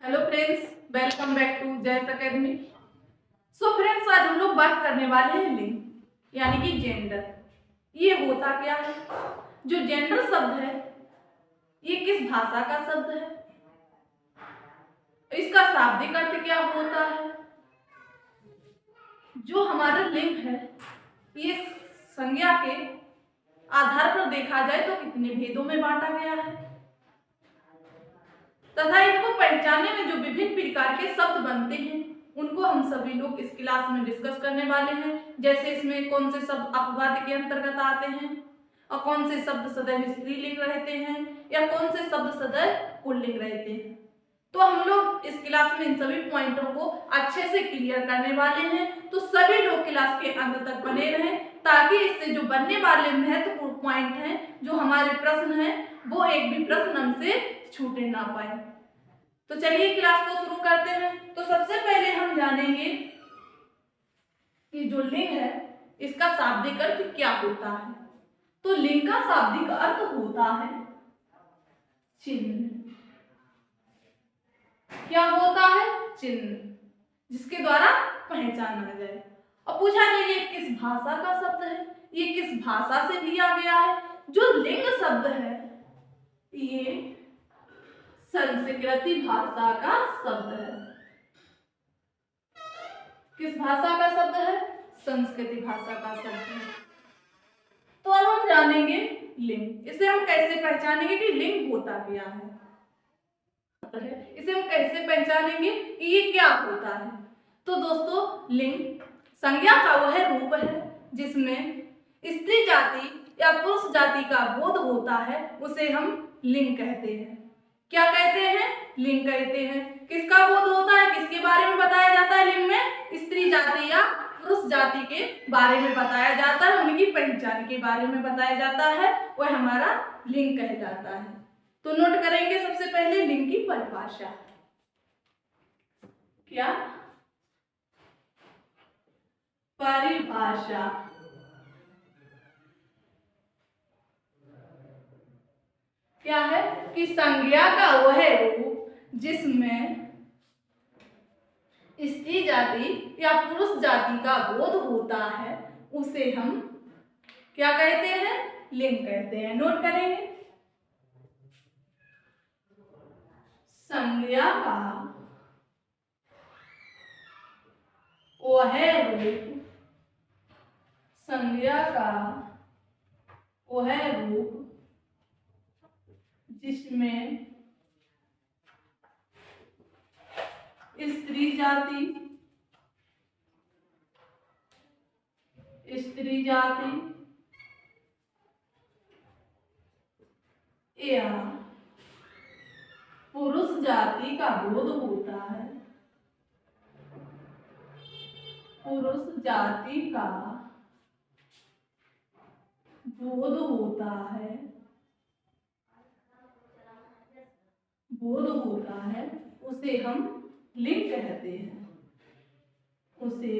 Hello friends, welcome back to Jayas academy. So friends, आज हम लोग बात करने वाले हैं लिंग यानी कि जेंडर। ये होता क्या है? जो जेंडर शब्द है ये किस भाषा का शब्द है? इसका शाब्दिक अर्थ क्या होता है? जो हमारा लिंग है ये संज्ञा के आधार पर देखा जाए तो कितने भेदों में बांटा गया है तथा इनको पहचानने में जो विभिन्न प्रकार के शब्द बनते हैं उनको हम सभी लोग इस क्लास में डिस्कस करने वाले हैं। जैसे इसमें कौन से शब्द अपवाद के अंतर्गत आते हैं और कौन से शब्द सदैव स्त्रीलिंग रहते हैं या कौन से शब्द सदैव पुल्लिंग रहते हैं। तो हम लोग इस क्लास में इन सभी पॉइंटों को अच्छे से क्लियर करने वाले हैं। तो सभी लोग क्लास के अंत तक बने रहें ताकि इससे जो बनने वाले महत्वपूर्ण पॉइंट हैं, जो हमारे प्रश्न हैं, वो एक भी प्रश्न हमसे छूटे ना पाए। तो चलिए क्लास को शुरू करते हैं। तो सबसे पहले हम जानेंगे कि जो लिंग है इसका शाब्दिक अर्थ क्या होता है। तो लिंग का शाब्दिक अर्थ होता है चिन्ह। क्या होता है? चिन्ह, जिसके द्वारा पहचाना जाए। और पूछा गया ये किस भाषा का शब्द है, ये किस भाषा से लिया गया है। जो लिंग शब्द है ये संस्कृत भाषा का शब्द है। किस भाषा का शब्द है? संस्कृत भाषा का शब्द है। तो अब हम जानेंगे लिंग। इसे हम कैसे पहचानेंगे कि लिंग होता क्या है? इसे हम कैसे पहचानेंगे कि ये क्या होता है? तो दोस्तों, लिंग संज्ञा का वह रूप है जिसमें स्त्री जाति या पुरुष जाति का बोध होता है, उसे हम लिंग कहते हैं। क्या कहते हैं? लिंग कहते हैं। किसका बोध होता है, किसके बारे में बताया जाता है लिंग में? स्त्री जाति या पुरुष जाति के बारे में बताया जाता है, उनकी पहचान के बारे में बताया जाता है, वह हमारा लिंग कहलाता है। तो नोट करेंगे सबसे पहले लिंग की परिभाषा। क्या? परिभाषा। क्या है कि संज्ञा का वह रूप जिसमें स्त्री जाति या पुरुष जाति का बोध होता है उसे हम क्या कहते हैं? लिंग कहते हैं। नोट करेंगे संज्ञा का वह रूप, संज्ञा का वह रूप जिसमें स्त्री जाति या पुरुष जाति का बोध होता है, पुरुष जाति का बोध होता है, उसे हम लिंग कहते हैं। उसे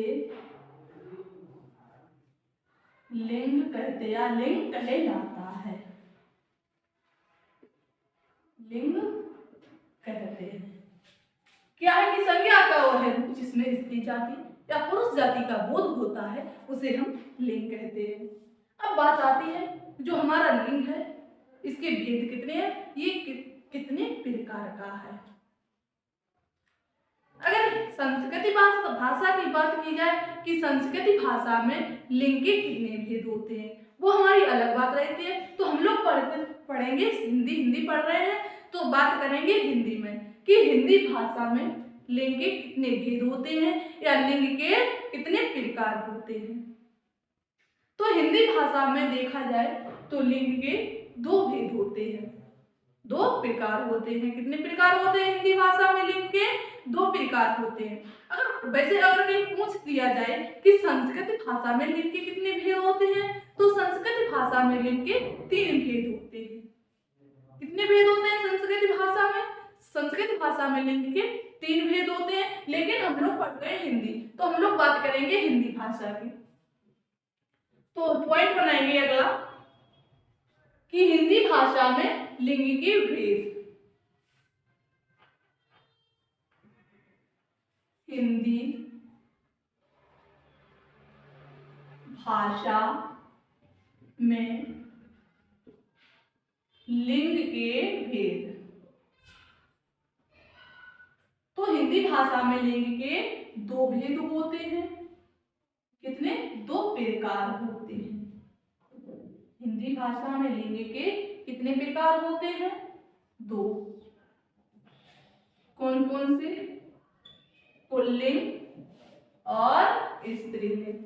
लिंग कहते या लिंग कहे जाता है, लिंग कहते हैं। क्या है कि संज्ञा का वह रूप जिसमें स्त्री जाति या पुरुष जाति का बोध होता है उसे हम लिंग कहते हैं। अब बात आती है जो हमारा लिंग है इसके भेद कितने हैं, ये कितने प्रकार का है। अगर संस्कृत भाषा की बात की जाए कि संस्कृत भाषा में लिंग के कितने भेद होते हैं, वो हमारी अलग बात रहती है। तो हम लोग पढ़ेंगे हिंदी पढ़ रहे हैं तो बात करेंगे हिंदी में कि हिंदी भाषा में लिंग के कितने भेद होते हैं या लिंग के कितने प्रकार होते हैं। तो हिंदी भाषा में देखा जाए तो लिंग के दो भेद होते हैं, दो प्रकार होते हैं। कितने प्रकार होते हैं हिंदी भाषा में? लिंग के दो प्रकार होते हैं। अगर कहीं पूछ दिया जाए कि संस्कृत भाषा में लिंग के कितने भेद होते हैं, तो संस्कृत भाषा में लिंग के 3 भेद होते हैं। कितने भेद होते हैं संस्कृत भाषा में? संस्कृत भाषा में लिंग के 3 भेद होते हैं। लेकिन हम लोग पढ़ रहे हैं हिंदी, तो हम लोग बात करेंगे हिंदी भाषा की। तो पॉइंट बनाएंगे अगला कि हिंदी भाषा में लिंग के भेद। हिंदी भाषा में लिंग के भेद। तो हिंदी भाषा में लिंग के दो भेद होते हैं। कितने? दो प्रकार होते हैं। हिंदी भाषा में लिंग के कितने प्रकार होते हैं? दो। कौन कौन से? पुल्लिंग और स्त्रीलिंग।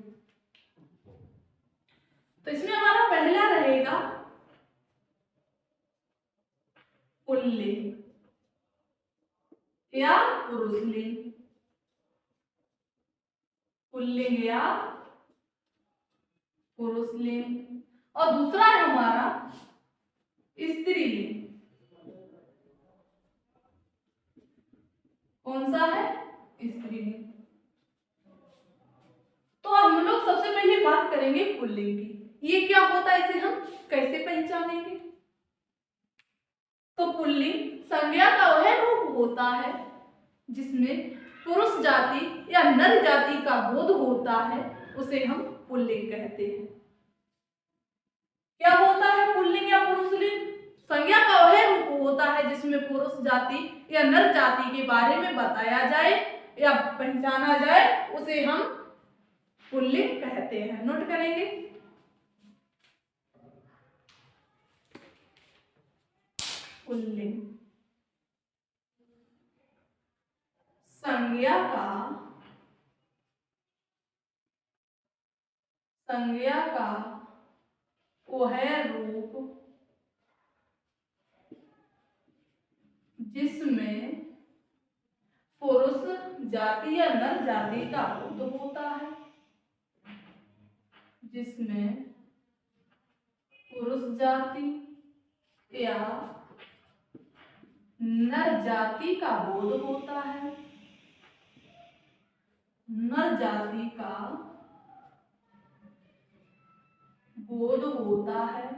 तो इसमें हमारा पहला रहेगा पुल्लिंग या पुरुषलिंग। पुल्लिंग या पुरुषलिंग। और दूसरा है हमारा स्त्रीलिंग। कौन सा है? स्त्रीलिंग। तो हम लोग सबसे पहले बात करेंगे पुल्लिंग की। ये क्या होता है, इसे हम कैसे पहचानेंगे? तो पुल्लिंग संज्ञा का वह रूप होता है जिसमें पुरुष जाति या नर जाति का बोध होता है, उसे हम पुल्लिंग कहते हैं। क्या होता है पुल्लिंग या पुरुषलिंग? संज्ञा का वह रूप होता है जिसमें पुरुष जाति या नर जाति के बारे में बताया जाए या पहचाना जाए, उसे हम पुल्लिंग कहते हैं। नोट करेंगे। पुल्लिंग संज्ञा का वह रूप जिसमें पुरुष जाति या नर जाति का बोध होता है। जिसमें पुरुष जाति या नर जाति का बोध होता है। नर जाति का बोध होता है,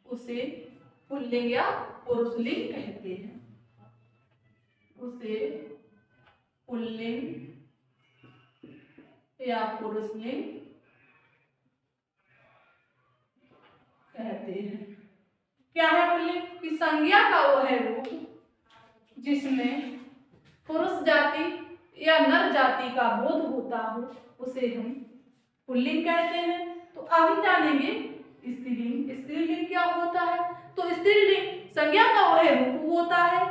उसे पुल्लिंग या पुरुषलिंग कहते हैं। उसे पुल्लिंग या पुरुषलिंग कहते हैं। क्या है पुल्लिंग? की संज्ञा का वह रूप जिसमें पुरुष जाति या नर जाति का बोध होता हो, उसे हम पुल्लिंग कहते हैं। तो अब हम जानेंगे स्त्रीलिंग। स्त्रीलिंग क्या होता है? तो स्त्रीलिंग संज्ञा का वह रूप होता है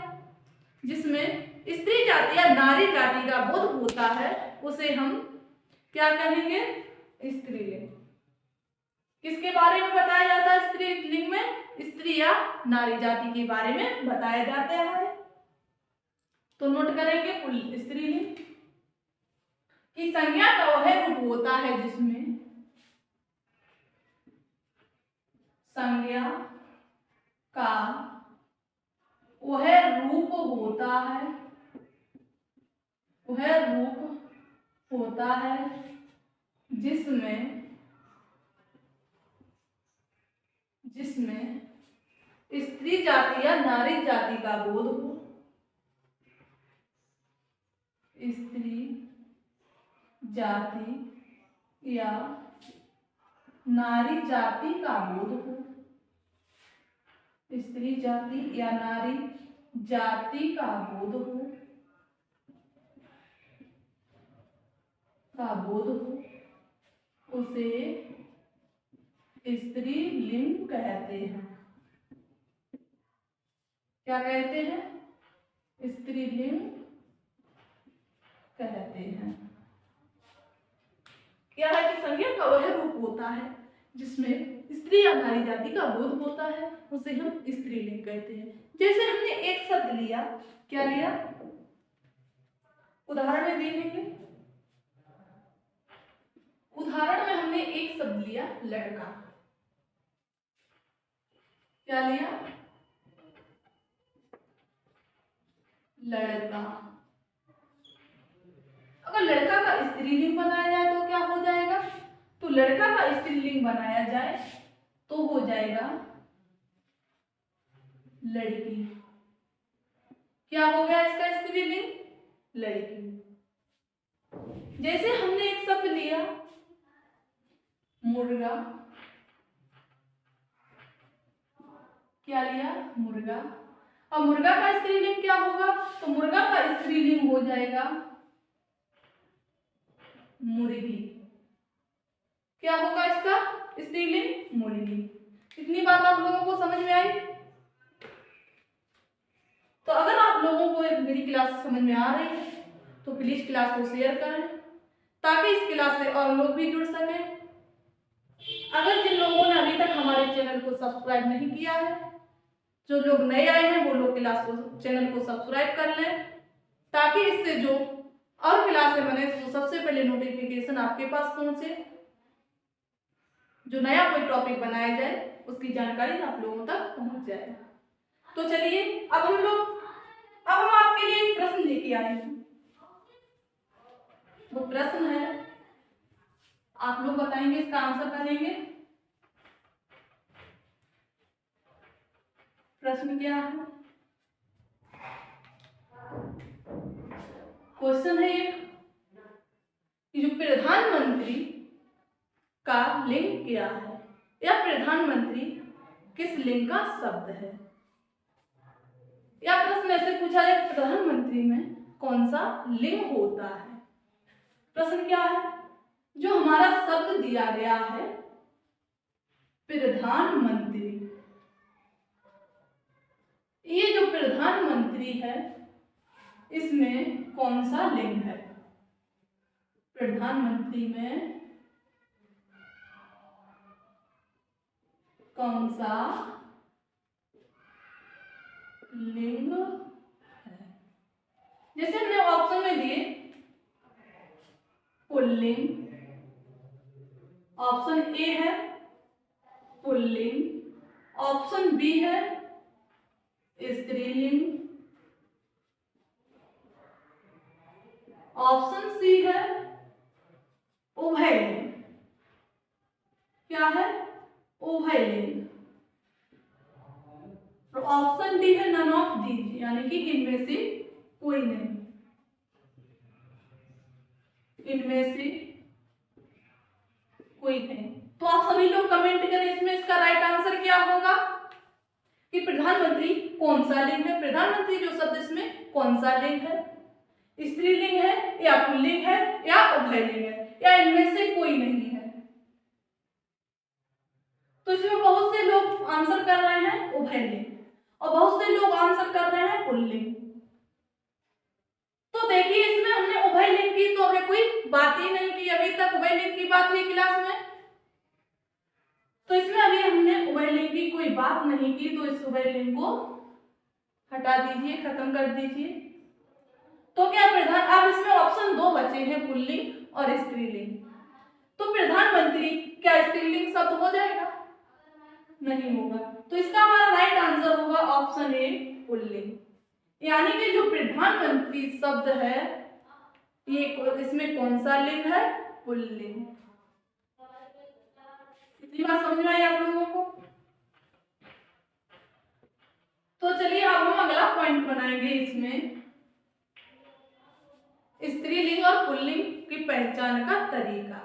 जिसमें स्त्री जाति या नारी जाति का बोध होता है, उसे हम क्या कहेंगे? स्त्रीलिंग। किसके बारे में बताया जाता है स्त्रीलिंग में? स्त्री या नारी जाति के बारे में बताया जाता है। तो नोट करेंगे स्त्रीलिंग की संज्ञा का वह रूप होता है जिसमें संज्ञा का वह रूप होता है, वह रूप होता है जिसमें स्त्री जाति या नारी जाति का बोध हो। स्त्री जाति या नारी जाति का बोध हो। स्त्री जाति या नारी जाति का बोध हो, उसे स्त्रीलिंग कहते हैं। क्या कहते हैं? स्त्रीलिंग कहते हैं। क्या है कि संज्ञा का वह रूप होता है जिसमें स्त्री या नारी जाति का बोध होता है, उसे हम स्त्रीलिंग कहते हैं। जैसे हमने एक शब्द लिया, क्या लिया? उदाहरण में देखेंगे। उदाहरण में हमने एक शब्द लिया लड़का। क्या लिया? लड़का। अगर लड़का का स्त्रीलिंग बनाया जाए तो क्या हो जाएगा? तो लड़का का स्त्रीलिंग बनाया जाए तो हो जाएगा लड़की। क्या हो गया इसका स्त्रीलिंग? लड़की। जैसे हमने एक शब्द लिया मुर्गा, क्या लिया? मुर्गा। अब मुर्गा का स्त्रीलिंग क्या होगा? तो मुर्गा का स्त्रीलिंग हो जाएगा मुर्गी। क्या होगा इसका स्त्रीलिंग? मुर्गी। इतनी बात आप लोगों को समझ में आई? तो अगर आप लोगों को मेरी क्लास समझ में आ रही है तो प्लीज क्लास को शेयर करें ताकि इस क्लास से और लोग भी जुड़ सकें। अगर जिन लोगों ने अभी तक हमारे चैनल को सब्सक्राइब नहीं किया है, जो लोग नए आए हैं वो लोग क्लास को चैनल को सब्सक्राइब कर लें ताकि इससे जो और क्लासें बने तो सबसे पहले नोटिफिकेशन आपके पास पहुंचे। जो नया कोई टॉपिक बनाया जाए उसकी जानकारी आप लोगों तक पहुंच जाए। तो चलिए अब हम आपके लिए एक प्रश्न लेके आए हैं। वो प्रश्न है, आप लोग बताएंगे, इसका आंसर करेंगे। प्रश्न क्या है? क्वेश्चन है एक कि जो प्रधानमंत्री का लिंग क्या है, या प्रधानमंत्री किस लिंग का शब्द है। या प्रश्न ऐसे पूछा जाए, प्रधानमंत्री में कौन सा लिंग होता है। प्रश्न क्या है? जो हमारा शब्द दिया गया है प्रधानमंत्री, ये जो प्रधानमंत्री है इसमें कौन सा लिंग है? प्रधानमंत्री में कौन सा लिंग है? जैसे हमने ऑप्शन में दिए पुल्लिंग, ऑप्शन ए है पुल्लिंग, ऑप्शन बी है स्त्रीलिंग, ऑप्शन सी है उभयलिंग। क्या है? उभयलिंग। और ऑप्शन डी है नन ऑफ दीज, यानी कि इनमें से कोई नहीं, इनमें से कोई नहीं। तो आप सभी लोग कमेंट करें इसमें इसका राइट आंसर क्या होगा कि प्रधानमंत्री कौन सा लिंग है। प्रधानमंत्री जो शब्द इसमें कौन सा लिंग है? स्त्रीलिंग है या पुल्लिंग है या उभयलिंग है या इनमें से कोई नहीं है। तो इसमें बहुत से लोग आंसर कर रहे हैं उभयलिंग और बहुत से लोग आंसर कर रहे हैं पुल्लिंग। तो देखिए इसमें हमने उभयलिंग की तो हमें कोई बात ही नहीं की, अभी तक उभयलिंग की बात हुई क्लास में। तो इसमें अभी हमने उभयलिंग की कोई बात नहीं की, तो इस उभयलिंग को हटा दीजिए, खत्म कर दीजिए। तो क्या प्रधान, अब इसमें ऑप्शन दो बचे हैं पुल्लिंग और स्त्रीलिंग। तो प्रधानमंत्री क्या स्त्रीलिंग शब्द हो जाएगा? नहीं होगा। तो इसका हमारा राइट आंसर होगा ऑप्शन ए पुल्लिंग, यानी कि जो प्रधानमंत्री शब्द है ये इसमें कौन सा लिंग है? पुल्लिंग। इतनी बात समझ में आई आप लोगों को? तो चलिए अब हम अगला पॉइंट बनाएंगे इसमें स्त्रीलिंग और पुल्लिंग की पहचान का तरीका,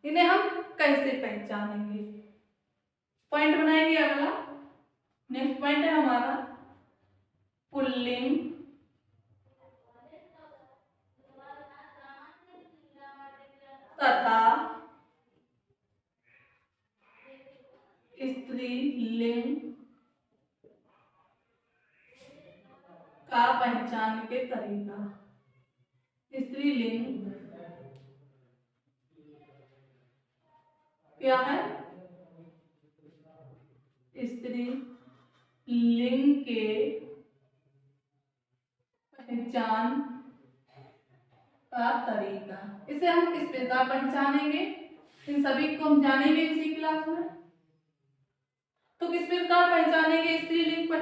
इन्हें हम कैसे पहचानेंगे। पॉइंट बनाएंगे अगला, नेक्स्ट पॉइंट है हमारा पुल्लिंग तथा स्त्रीलिंग का पहचान के तरीका। स्त्रीलिंग क्या है? स्त्रीलिंग के पहचान का तरीका, इसे हम किस प्रकार पहचानेंगे, इन सभी को हम जानेंगे इसी क्लास में। तो किस प्रकार पहचानेंगे स्त्रीलिंग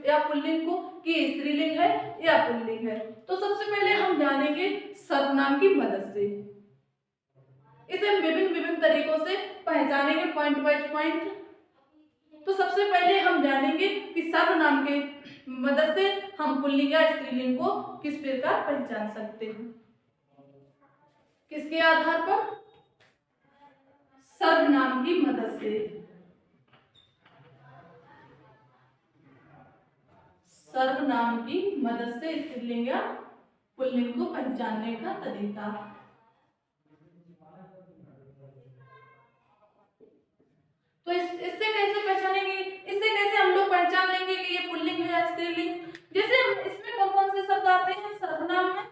या पुल्लिंग को कि स्त्रीलिंग है या पुल्लिंग है। तो सबसे पहले हम जानेंगे सर्वनाम की मदद से, इसे हम विभिन्न तरीकों से पहचानेंगे पॉइंट वाइज पॉइंट। तो सबसे पहले हम जानेंगे कि सर्वनाम के मदद से हम पुल्लिंग या स्त्रीलिंग को किस प्रकार पहचान सकते हैं? किसके आधार पर? सर्वनाम की मदद से। सर्वनाम की मदद से स्त्रीलिंग या पुल्लिंग को पहचानने का तरीका। तो इससे कैसे पहचानेंगे? इससे कैसे हम लोग पहचान लेंगे कि ये पुल्लिंग है या स्त्रीलिंग? जैसे इसमें कौन कौन से शब्द आते हैं सर्वनाम में?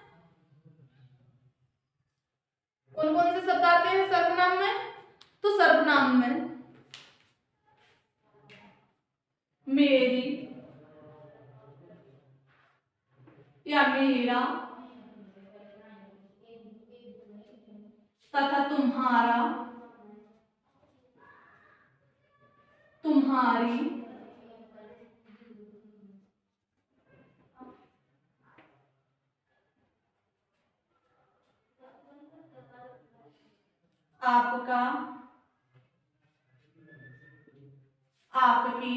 कौन कौन से शब्द आते हैं सर्वनाम में? तो सर्वनाम में मेरी या मेरा तथा तुम्हारा, तुम्हारी, आपका, आपकी,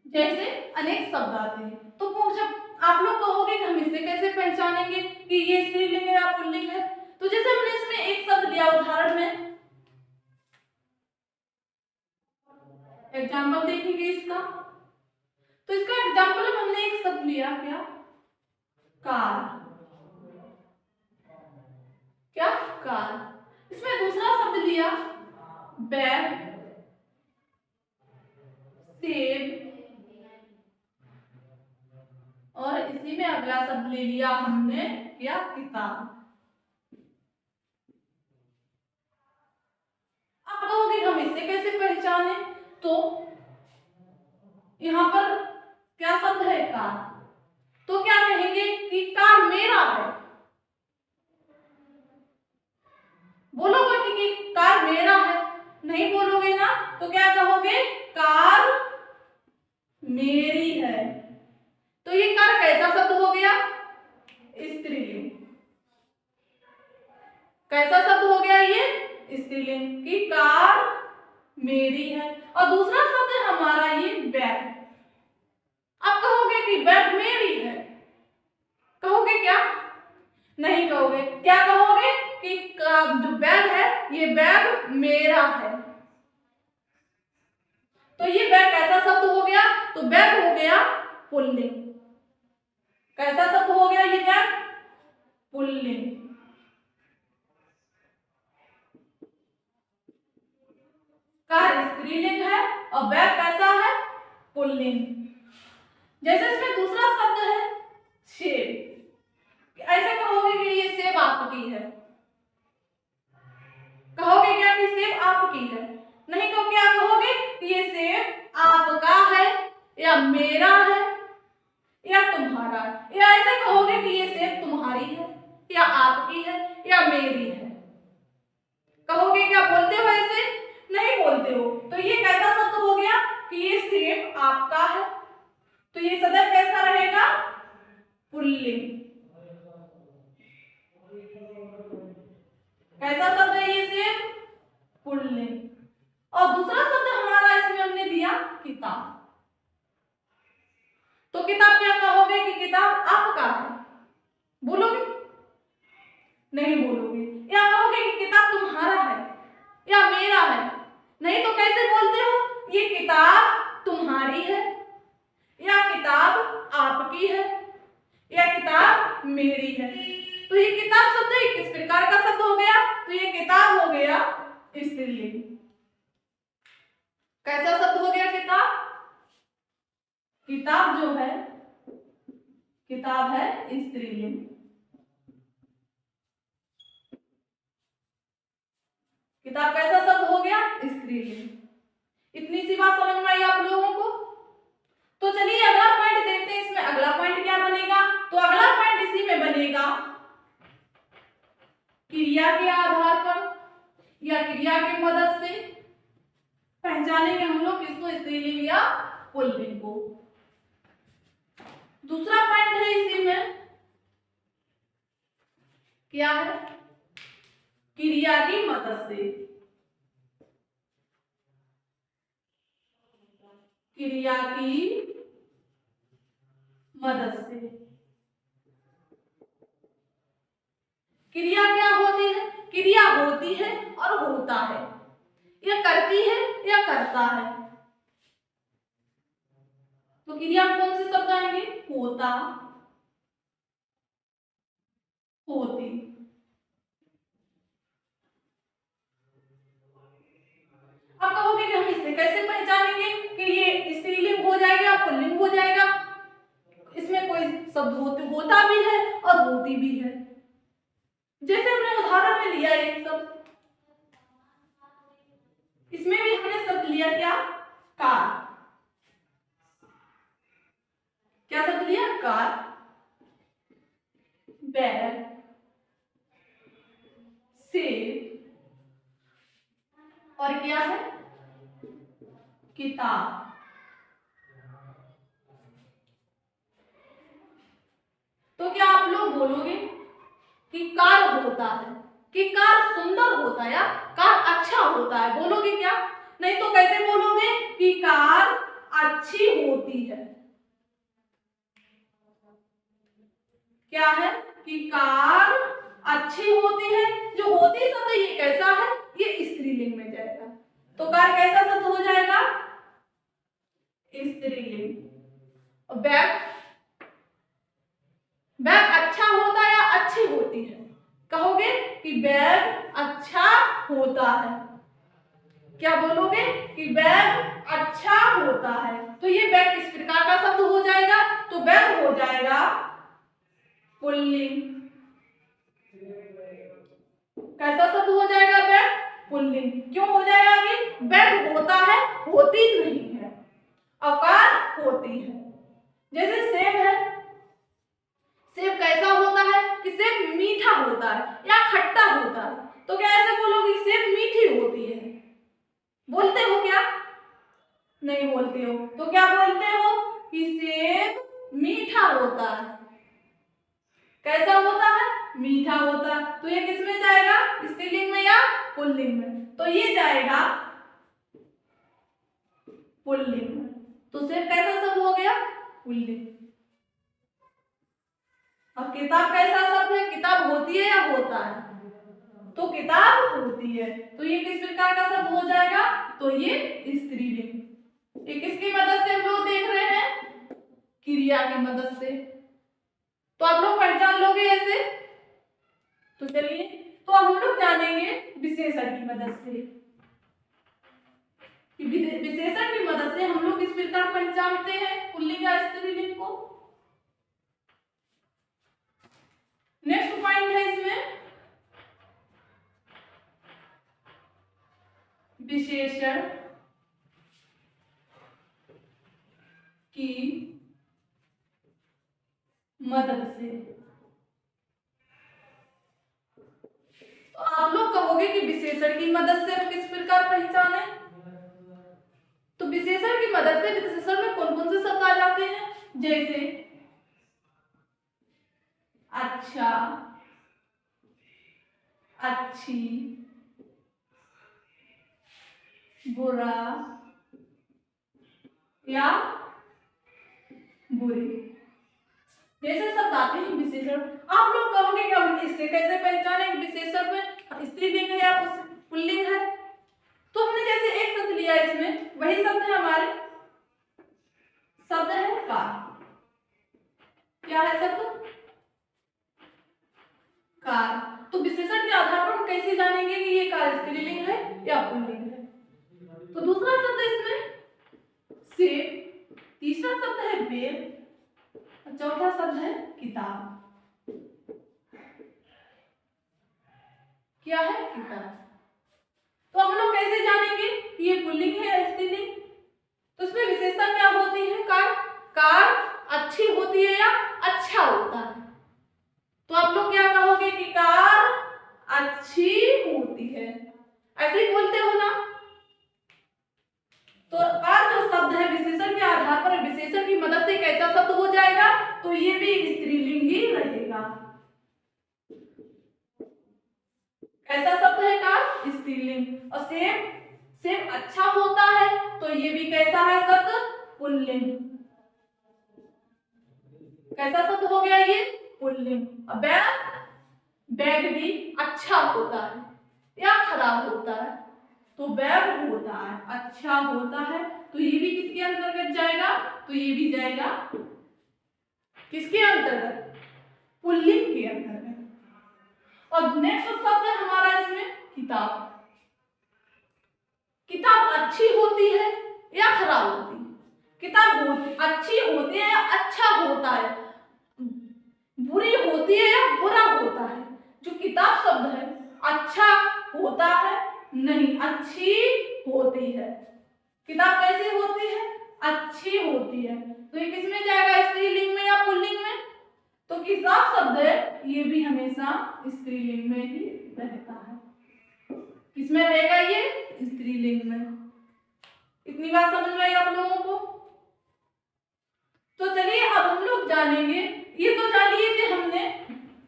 जैसे अनेक शब्द आते हैं। तो जब आप लोग कहोगे कि हम इसे कैसे पहचानेंगे कि ये स्त्रीलिंग है या पुल्लिंग है, तो जैसे हमने इसमें एक शब्द लिया उदाहरण में, एग्जाम्पल देखेंगे इसका। तो इसका एग्जाम्पल में हमने एक शब्द लिया, क्या? कार। क्या? कार। इसमें दूसरा शब्द लिया बैग, सेब, और इसी में अगला शब्द ले लिया हमने क्या? किताब। आप कहोगे हम इसे कैसे पहचाने? तो यहाँ पर क्या शब्द है? कार। तो क्या कहेंगे कि कार मेरा है? बोलोगे कि कार मेरा है? नहीं बोलोगे ना। तो क्या कहोगे? कार मेरी है। तो ये कार कैसा शब्द हो गया? स्त्रीलिंग। कैसा शब्द हो गया ये? स्त्रीलिंग की कार मेरी है। और दूसरा शब्द है हमारा ये बैग। आप कहोगे कि बैग मेरी है? कहोगे क्या? नहीं कहोगे। क्या कहोगे कि जो बैग है ये बैग मेरा है। तो ये बैग कैसा शब्द हो गया? तो बैग हो गया पुल्लिंग। कैसा शब्द हो गया ये बैग? पुल्लिंग। कार स्त्रीलिंग है और बैग कैसा है? पुल्लिंग। जैसे इसमें दूसरा शब्द है सेब। ऐसे कहोगे कि ये सेब आपकी है? कहोगे क्या कि सेब आपकी है? नहीं तो क्या कहोगे कि ये सेब आपका है या मेरा है या तुम्हारा है, या ऐसे कहोगे कि ये सेब तुम्हारी है या आपकी है या मेरी है। कहोगे क्या? बोलते हो ऐसे? नहीं बोलते हो। तो ये कैसा शब्द हो गया कि ये सेब आपका है? तो ये सदैव कैसा रहेगा? पुल्लिंग। कैसा शब्द है ये सेब? पुल्लिंग। और दूसरा शब्द हमारा इसमें हमने दिया किताब। तो किताब क्या कहोगे कि किताब आपका है? बोलोगे? नहीं बोलोगे। या कहोगे कि किताब तुम्हारा है या मेरा है? नहीं तो कैसे बोलते हो? ये किताब तुम्हारी है या किताब आपकी है या किताब मेरी है। तो ये किताब शब्द किस प्रकार का शब्द हो गया? तो ये किताब हो गया स्त्रीलिंग। कैसा शब्द हो गया किताब? किताब जो है, किताब है स्त्रीलिंग। किताब कैसा शब्द हो गया? स्त्रीलिंग। इतनी सी बात समझ में आई आप लोगों को? तो चलिए अगला पॉइंट देखते हैं। इसमें अगला पॉइंट क्या बनेगा? तो अगला पॉइंट इसी में बनेगा क्रिया के आधार पर या क्रिया की मदद से पहचानेंगे हम लोग किसको? स्त्रीलिंग या पुल्लिंग को। दूसरा पॉइंट है इसी में, क्या है? क्रिया की मदद से। क्रिया की मदद से। क्रिया क्या होती है? क्रिया होती है और होता है, या करती है या करता है। तो क्रिया में कौन से शब्द आएंगे? होता, होती। आप कहोगे कि हम इसे कैसे पहचानेंगे कि ये स्त्रीलिंग हो जाएगा या पुल्लिंग हो जाएगा? इसमें कोई शब्द होता भी है और होती भी है। जैसे हमने उदाहरण में लिया एक शब्द, इसमें भी हमने शब्द लिया क्या? कार। क्या शब्द लिया? कार, बैग, सेब, और क्या है? किताब। तो क्या आप लोग बोलोगे कि कार होता है, कि कार सुंदर होता है या कार अच्छा होता है? बोलोगे क्या? नहीं तो कैसे बोलोगे कि कार अच्छी होती है? क्या है कि कार अच्छी होती है। जो होती शब्द ये कैसा है? ये स्त्रीलिंग में जाएगा। तो कार कैसा शब्द हो जाएगा? स्त्रीलिंग। बैग, बैग अच्छा होता है या अच्छी होती है? कहोगे कि बैग अच्छा होता है। क्या बोलोगे? कि बैग अच्छा होता है। तो ये बैग किस प्रकार का शब्द हो जाएगा? तो बैग हो जाएगा पुल्लिंग। कैसा शब्द हो जाएगा? Bag pulling. क्यों हो जाएगा? कि बैग होता है, होती नहीं है, आकार होती है। जैसे सेब है, सेब कैसा होता है? कि सेब मीठा होता है या खट्टा होता है। तो क्या ऐसे बोलोगे सेब मीठी होती है? बोलते हो क्या? नहीं बोलते हो। तो क्या बोलते हो? कि सेब मीठा होता है। कैसा होता है? मीठा होता है। तो ये किस में जाएगा? स्त्रीलिंग में या पुल्लिंग में? तो ये जाएगा पुल्लिंग में। तो सेब कैसा शब्द हो गया? पुल्लिंग। अब किताब कैसा शब्द है? किताब होती है या होता है? तो किताब होती है। तो ये किस प्रकार का शब्द हो जाएगा? तो ये स्त्रीलिंग। ये किसकी मदद से हम लोग देख रहे हैं? क्रिया की मदद से। तो आप लोग पहचान लोगे ऐसे। तो चलिए, तो हम लोग जानेंगे विशेषण की मदद से। विशेषण की मदद से हम लोग किस प्रकार पहचानते हैं पुल्लिंग या स्त्रीलिंग को। नेक्स्ट पॉइंट है इसमें विशेषण की मदद से। तो आप लोग कहोगे कि विशेषण की मदद से हम किस प्रकार पहचाने। तो विशेषण की मदद से विशेषण में कौन कौन से शब्द आ जाते हैं? जैसे अच्छा, अच्छी, बुरा या बुरी, जैसे शब्द आते हैं विशेषण। आप लोग कहोगे कि हम इससे कैसे पहचाने विशेषण में स्त्रीलिंग है या पुल्लिंग है। तो हमने जैसे एक शब्द लिया इसमें, वही शब्द है हमारे, शब्द है कार। क्या है शब्द? कार। तो विशेषण के आधार पर हम कैसे जानेंगे कि ये कार स्त्रीलिंग है या पुल्लिंग है। तो दूसरा शब्द है इसमें सेब, तीसरा शब्द है बेल, चौथा शब्द है किताब। क्या है? किताब। तो हम लोग कैसे जानेंगे कि ये पुल्लिंग है या स्त्रीलिंग। तो इसमें विशेषता क्या होती है? कार, कार अच्छी होती है या अच्छा होता है। तो आप लोग क्या कहोगे कि कार अच्छी होती है, ऐसे ही बोलते हो ना। तो कार जो शब्द है विशेषण के आधार पर विशेषण की मदद से कैसा शब्द हो जाएगा? तो ये भी स्त्रीलिंग ही रहेगा। कैसा शब्द है कार? स्त्रीलिंग। और सेब, सेब अच्छा होता है, तो ये भी कैसा है शब्द? पुल्लिंग। कैसा शब्द हो गया ये? पुल्लिंग। बैग, बैग भी अच्छा होता है या खराब होता है? तो बैग होता है, अच्छा होता है, तो ये भी किसके अंतर्गत जाएगा? तो ये भी जाएगा किसके अंतर्गत? पुल्लिंग के अंतर्गत। और नेक्स्ट शब्द है हमारा इसमें किताब। किताब अच्छी होती है या खराब होती है? किताब अच्छी होती है या अच्छा होता है? बुरी होती है या बुरा होता है? जो किताब शब्द है, अच्छा होता है? नहीं, अच्छी होती है। किताब कैसी होती है? अच्छी होती है। तो ये किसमें जाएगा, स्त्रीलिंग में या पुल्लिंग में? तो किताब शब्द है ये भी हमेशा स्त्रीलिंग में ही रहता है। किसमें रहेगा ये? स्त्रीलिंग में। इतनी बात समझ में आई आप लोगों को? तो चलिए अब हम लोग जानेंगे, ये तो जान लिए थे हमने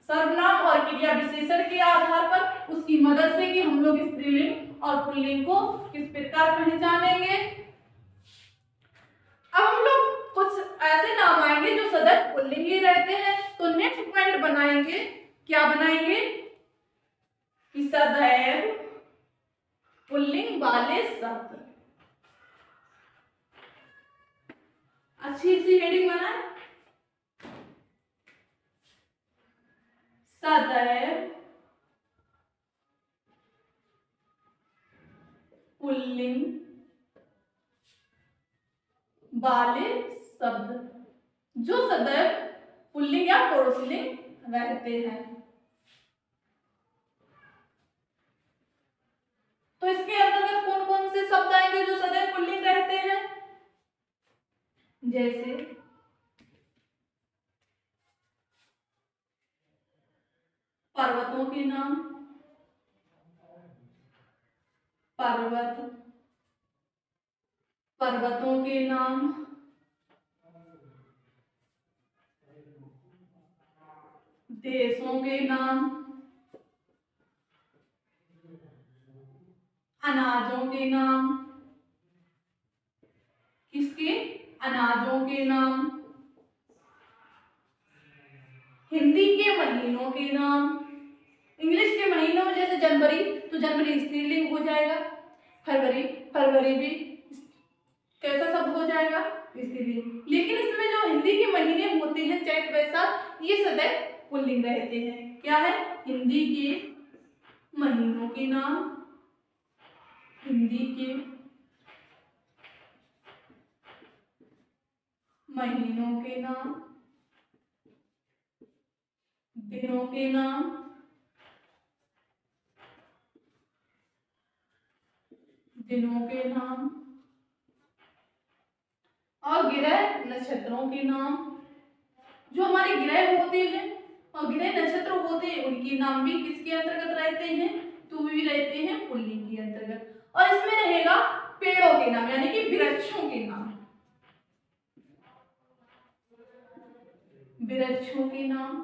सर्वनाम और क्रिया विशेषण के आधार पर, उसकी मदद से कि हम लोग स्त्रीलिंग और पुल्लिंग को किस प्रकार पहचानेंगे। अब हम लोग कुछ ऐसे नाम आएंगे जो सदैव पुल्लिंग ही रहते हैं। तो नेक्स्ट पॉइंट बनाएंगे, क्या बनाएंगे? कि सदैव पुल्लिंग वाले शब्द। अच्छी सी हेडिंग बनाए, सदैव पुल्लिंग वाले शब्द, जो सदैव पुल्लिंग या पुरुषलिंग रहते हैं। तो इसके अंतर्गत कौन कौन से शब्द आएंगे जो सदैव पुल्लिंग रहते हैं? जैसे पर्वतों के नाम, पर्वत, पर्वतों के नाम, देशों के नाम, अनाजों के नाम, किसके? अनाजों के नाम, हिंदी के महीनों के नाम, इंग्लिश के महीनों में जैसे जनवरी, तो जनवरी स्त्रीलिंग हो जाएगा। फरवरी, फरवरी भी कैसा शब्द हो जाएगा? स्त्रीलिंग। लेकिन इसमें जो हिंदी के महीने होते हैं, चैत वैसाख, ये सदैव पुल्लिंग रहते हैं। क्या है? हिंदी के महीनों के नाम, हिंदी के महीनों के नाम, दिनों के नाम, दिनों के नाम, और ग्रह नक्षत्रों के नाम। जो हमारे ग्रह होते हैं और ग्रह नक्षत्र होते हैं, उनके नाम भी किसके अंतर्गत रहते हैं? तो भी रहते हैं पुल्लिंग के अंतर्गत। और इसमें रहेगा पेड़ों के नाम, यानी कि वृक्षों के नाम, वृक्षों के नाम,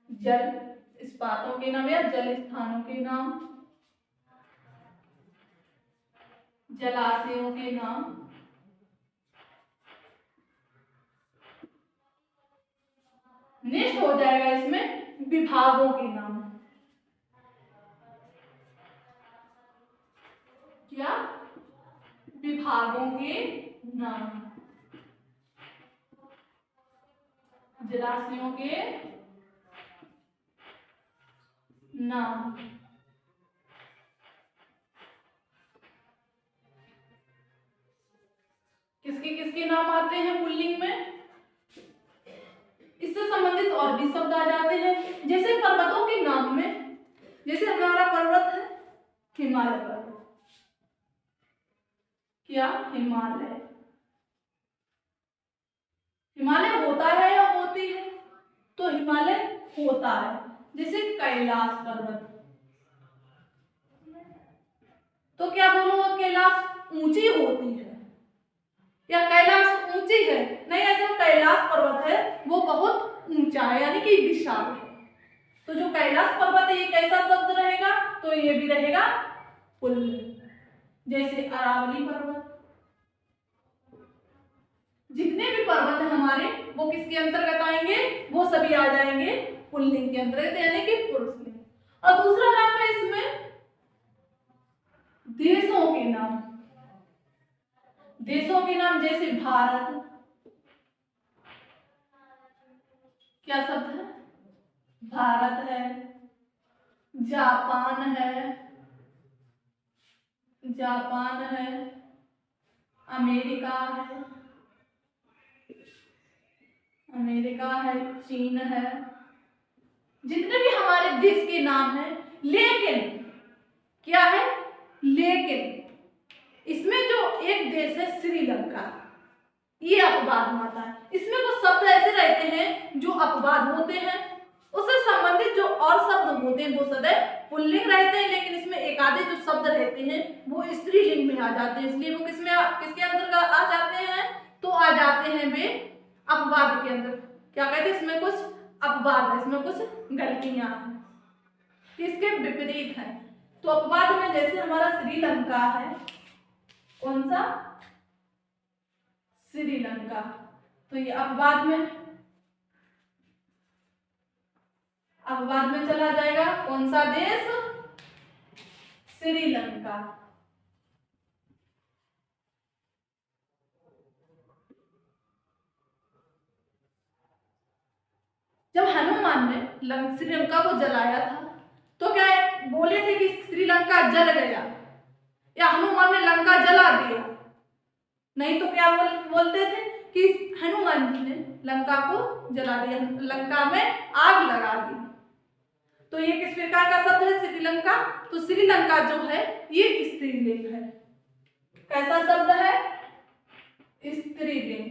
जल इस्पातों के नाम या जल स्थानों के नाम, जलाशयों के नाम, नेक्स्ट हो जाएगा इसमें विभागों के नाम। क्या? विभागों के नाम, जलाशयों के नाम, किसके किसके नाम आते हैं पुल्लिंग में? इससे संबंधित और भी शब्द आ जाते हैं। जैसे पर्वतों के नाम में, जैसे हमारा पर्वत है हिमालय पर्वत। क्या? हिमालय। हिमालय होता है या होती है? तो हिमालय होता है। जैसे कैलाश पर्वत, तो क्या बोलूंगा? कैलाश ऊंची होती है या कैलाश ऊंची है? नहीं, ऐसा कैलाश पर्वत है वो बहुत ऊंचा है, यानी कि विशाल है। तो जो कैलाश पर्वत है ये कैसा शब्द रहेगा? तो ये भी रहेगा पुल्लिंग। जैसे अरावली पर्वत। जितने भी पर्वत हैं हमारे वो किसके अंतर्गत आएंगे, वो सभी आ जाएंगे पुल्लिंग के अंतर्गत, यानी कि पुरुषलिंग। और दूसरा नाम है इसमें देशों के नाम। देशों के नाम जैसे भारत, क्या शब्द है, भारत है, जापान है, जापान है, अमेरिका है, अमेरिका है, चीन है। जितने भी हमारे देश के नाम हैं, लेकिन क्या है, लेकिन इसमें जो एक देश है श्रीलंका, ये अपवाद में आता है। इसमें कुछ शब्द ऐसे रहते हैं जो अपवाद होते हैं, उससे संबंधित जो और शब्द होते हैं वो सदैव पुल्लिंग रहते हैं, लेकिन इसमें एक आधे जो शब्द रहते हैं वो स्त्रीलिंग में आ जाते हैं, इसलिए वो किसके अंतर्गत आ जाते हैं, तो आ जाते हैं वे अपवाद के अंदर। क्या कहते हैं, इसमें कुछ अपवाद है, इसमें कुछ गलतियां हैं, इसके विपरीत है। तो अपवाद में जैसे हमारा श्रीलंका है, कौन सा, श्रीलंका, तो ये अपवाद में चला जाएगा। कौन सा देश, श्रीलंका। जब हनुमान ने श्रीलंका को जलाया था तो क्या बोले थे कि श्रीलंका जल गया, या हनुमान ने लंका जला दिया, नहीं तो क्या बोलते थे कि हनुमान जी ने लंका को जला दिया, लंका में आग लगा दी। तो ये किस प्रकार का शब्द है, श्रीलंका। तो श्रीलंका जो है ये स्त्रीलिंग है। कैसा शब्द है, स्त्रीलिंग,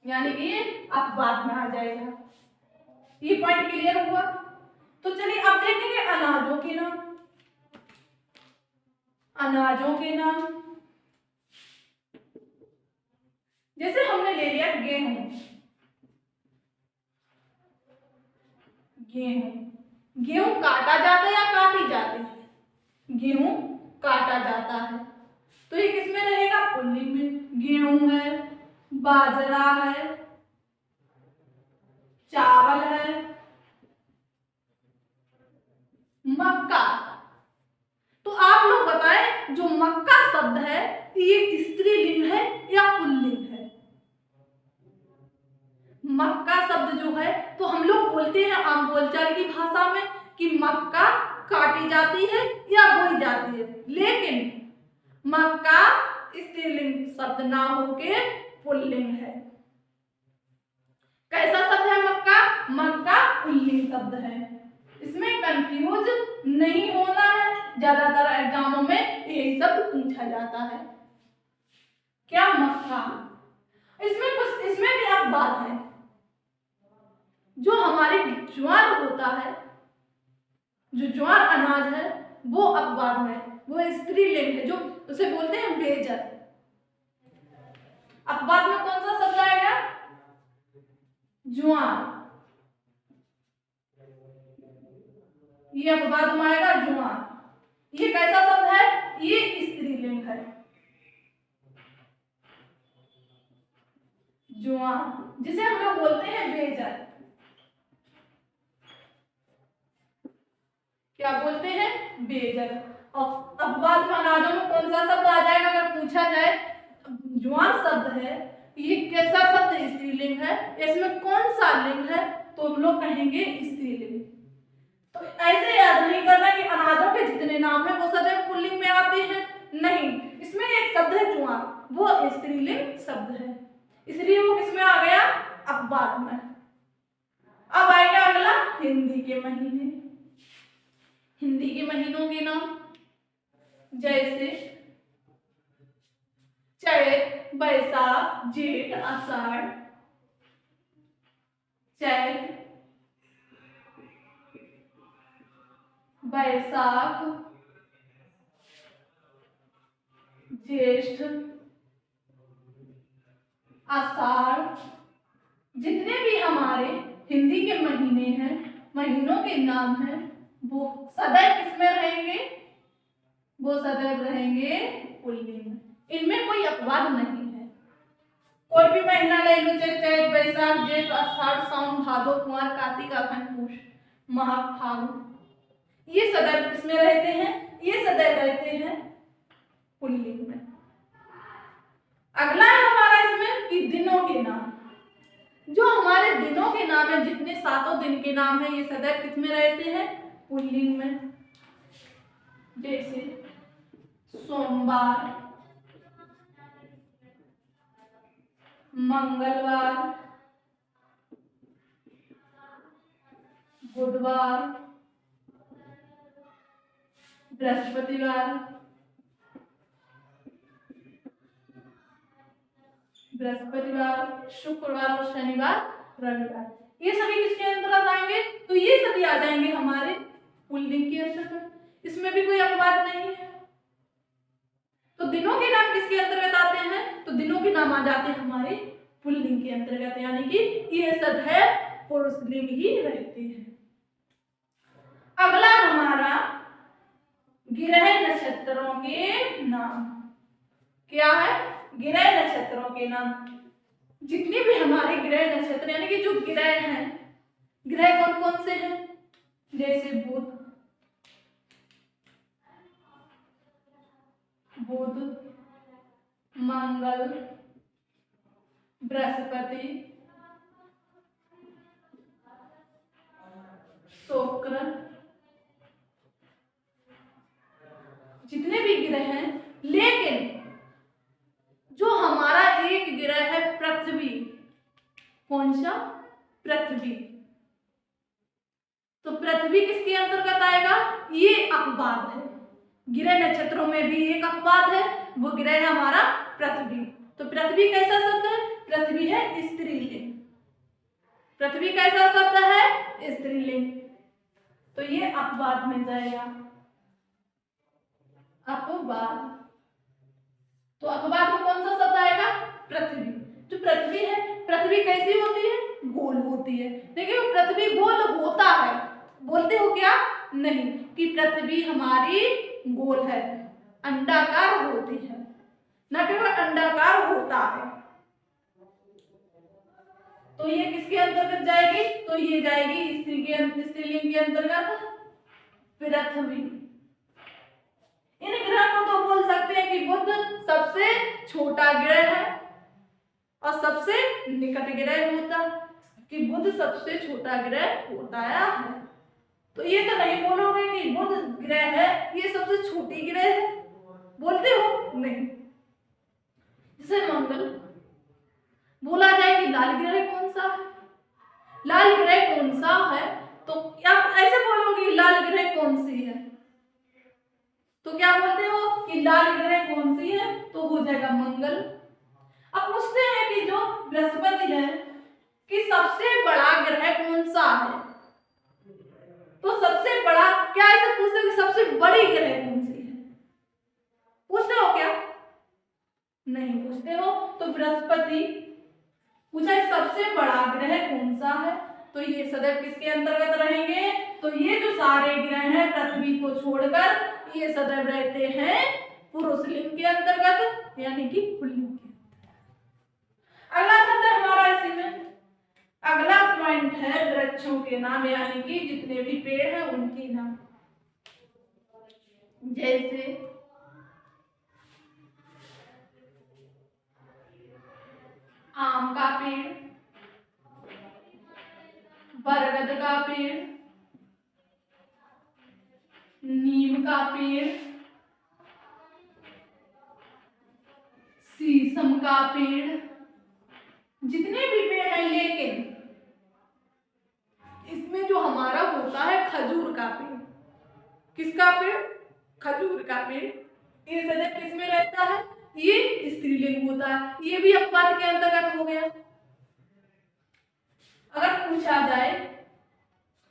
यानी कि ये अपवाद में आ जाएगा। ये पॉइंट क्लियर हुआ। तो चलिए अब देखेंगे अनाजों के नाम। अनाजों के नाम जैसे हमने ले लिया गेहूं, गेहूं काटा जाता है या काटी जाती है, गेहूं काटा जाता है, तो ये किसमें रहेगा, पुल्लिंग में। गेहूं है, बाजरा है, चावल है, मक्का। तो आप लोग बताएं जो मक्का शब्द है ये स्त्रीलिंग है या पुल्लिंग है। मक्का शब्द जो है तो हम लोग बोलते हैं आम बोलचाल की भाषा में कि मक्का काटी जाती है या बोई जाती है, लेकिन मक्का स्त्रीलिंग शब्द ना होके पुल्लिंग है। कैसा शब्द है मक्का, मक्का पुल्लिंग शब्द है, इसमें कंफ्यूज नहीं होना है। ज्यादातर एग्जामों में यही शब्द पूछा जाता है, क्या मक्का। इसमें भी अब बात है, जो हमारे ज्वार होता है, जो ज्वार अनाज है वो अपवाद में, वो स्त्रीलिंग है, जो उसे बोलते हैं बेजर। अपवाद में कौन सा शब्द आएगा, ज्वार, ये अपवाद में आएगा ज्वार। ये कैसा शब्द है, ये स्त्रीलिंग है, ज्वार, जिसे हम लोग बोलते हैं बेजर। क्या बोलते हैं, बेजर। और अपवाद में अनाजों में कौन सा शब्द आ जाएगा, अगर पूछा जाए, ज्वार शब्द है ये कैसा शब्द, स्त्रीलिंग है, इसमें कौन सा लिंग है, तो हम लोग कहेंगे स्त्रीलिंग। तो ऐसे याद नहीं करना कि अनाजों के जितने नाम है वो सदैव पुल्लिंग में आते हैं, नहीं, इसमें एक शब्द है ज्वार, वो स्त्रीलिंग शब्द है, इसलिए वो किसमें आ गया, अपवाद में। अब आएगा अगला हिंदी के महीने। हिंदी के महीनों के नाम जैसे चैत, बैसाख, जेठ, आषाढ़। चैत, बैसाख, ज्येष्ठ, आषाढ़। जितने भी हमारे हिंदी के महीने हैं, महीनों के नाम हैं, वो सदैव किसमें रहेंगे, वो सदैव रहेंगे पुल्लिंग। इनमें कोई अपवाद नहीं है। कोई भी महीना ले लो, चाहे चैत बैसाख जेठ आषाढ़ सावन भादो कुंवर कार्तिक अगहन पूष माघ फागुन, ये सदैव किसमें रहते हैं? ये सदैव रहते हैं पुल्लिंग में। अगला है हमारा इसमें कि दिनों के नाम। जो हमारे दिनों के नाम है, जितने सातों दिन के नाम है, ये सदैव किसमें रहते हैं? पुल्लिंग में। जैसे सोमवार, मंगलवार, बुधवार, बृहस्पतिवार, शुक्रवार और शनिवार, रविवार, ये सभी किसके अंतर्गत आएंगे? तो ये सभी आ जाएंगे हमारे पुल्लिंग के अंतर्गत। इसमें भी कोई अपवाद नहीं है। तो दिनों के नाम किसके अंतर्गत आते हैं? तो दिनों के नाम आ जाते हैं हमारे पुल्लिंग के अंतर्गत, यानी कि ये सदैव पुरुषलिंग ही रहते हैं। अगला हमारा ग्रह नक्षत्रों के नाम। क्या है? ग्रह नक्षत्रों के नाम। जितने भी हमारे ग्रह नक्षत्र यानी कि जो ग्रह हैं, ग्रह कौन कौन से हैं? जैसे बुध, मंगल, बृहस्पति, शुक्र, जितने भी ग्रह हैं। लेकिन जो हमारा एक ग्रह है पृथ्वी, कौन सा? पृथ्वी। तो पृथ्वी किसके अंतर्गत आएगा? ये अपवाद है। ग्रह नक्षत्रों में भी एक अपवाद है, वो ग्रह है हमारा पृथ्वी। तो पृथ्वी कैसा शब्द है? पृथ्वी है स्त्रीलिंग। पृथ्वी कैसा शब्द है? स्त्रीलिंग। तो ये अपवाद में जाएगा, अपवाद। तो अपवाद में कौन सा शब्द आएगा? पृथ्वी। जो पृथ्वी है, पृथ्वी कैसी होती है? गोल होती है। देखिए पृथ्वी गोल होता है, बोलते हो क्या? नहीं, कि पृथ्वी हमारी गोल है, अंडाकार होती है, न केवल अंडाकार होता है। तो ये किसके अंतर्गत जाएगी? तो ये जाएगी स्त्रीलिंग के अंतर्गत पृथ्वी। इन ग्रह को तो बोल सकते हैं कि बुध सबसे छोटा ग्रह है और सबसे निकट ग्रह होता, कि बुध सबसे छोटा ग्रह होता है। तो ये तो नहीं बोलोगे कि बुध ग्रह है ये सबसे छोटी ग्रह है, बोलते हो? नहीं। जैसे मंगल बोला जाए कि लाल ग्रह कौन सा है? लाल ग्रह कौन सा है? तो आप ऐसे बोलोगे लाल ग्रह कौन सी है, तो क्या बोलते हो कि लाल ग्रह कौन सी है? तो हो जाएगा मंगल। अब पूछते हैं कि जो बृहस्पति है कि सबसे बड़ा ग्रह कौन सा है? तो सबसे बड़ा, क्या ऐसे पूछते हो कि सबसे बड़ी ग्रह कौन सी है? पूछते हो क्या? नहीं पूछते हो। तो बृहस्पति पूछा है सबसे बड़ा ग्रह कौन सा है? तो ये सदैव किसके अंतर्गत रहेंगे? तो ये जो सारे ग्रह हैं पृथ्वी को छोड़कर, ये सदैव रहते हैं पुरुषलिंग के अंतर्गत, यानी कि पुल्लिंग के। अगला शब्द है हमारा इसी में, अगला पॉइंट है वृक्षों के नाम, यानी कि जितने भी पेड़ हैं उनके नाम। जैसे आम का पेड़, बरगद का पेड़, नीम का पेड़, शीशम का पेड़, जितने भी पेड़ हैं। लेकिन इसमें जो हमारा होता है खजूर का पेड़, किसका पेड़? खजूर का पेड़। ये सदैव किसमें रहता है? ये स्त्रीलिंग होता है। ये भी अपवाद के अंतर्गत हो गया। अगर पूछा जाए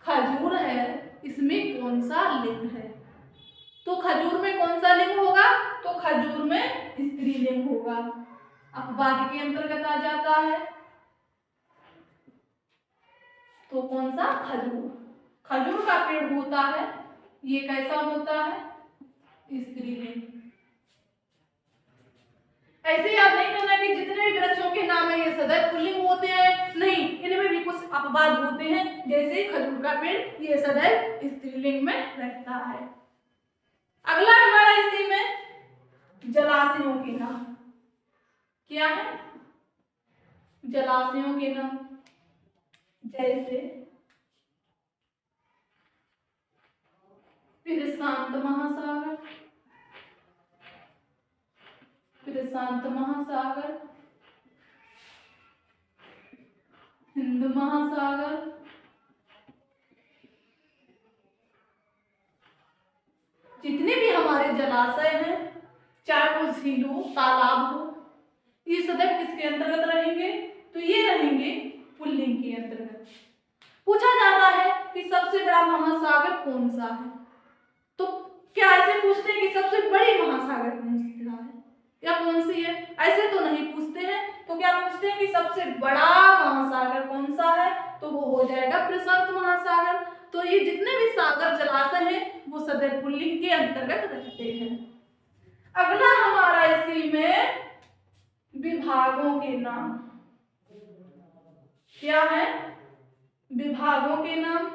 खजूर है, इसमें कौन सा लिंग है? तो खजूर में कौन सा लिंग होगा? तो खजूर में स्त्रीलिंग होगा, अपवाद के अंतर्गत आ जाता है। तो कौन सा? खजूर। खजूर का पेड़ होता है, ये कैसा होता है? स्त्रीलिंग। ऐसे याद नहीं करना कि जितने भी वृक्षों के नाम है ये सदैव पुल्लिंग होते हैं, नहीं, इनमें भी कुछ अपवाद होते हैं। जैसे खजूर का पेड़ ये सदैव स्त्रीलिंग में रहता है। अगला हमारा इसी में जलाशयों के नाम क्या है? जलाशयों के नाम जैसे प्रशांत महासागर, प्रशांत महासागर, हिंद महासागर, जितने भी हमारे जलाशय हैं, चाहे वो झील हो, तालाब हो, ये सदैव किसके अंतर्गत रहेंगे? तो ये रहेंगे पुल्लिंग के अंतर्गत। पूछा जाता है कि सबसे बड़ा महासागर कौन सा है, तो क्या ऐसे पूछते हैं कि सबसे बड़ी महासागर कौन सा है या कौन सी है? ऐसे तो नहीं पूछते हैं। तो क्या पूछते हैं कि सबसे बड़ा महासागर कौन सा है? तो वो हो जाएगा प्रशांत महासागर। तो ये जितने भी सागर जलाशय हैं वो सदैव पुल्लिंग के अंतर्गत रहते हैं। अगला हमारा इसी में विभागों के नाम क्या है? विभागों के नाम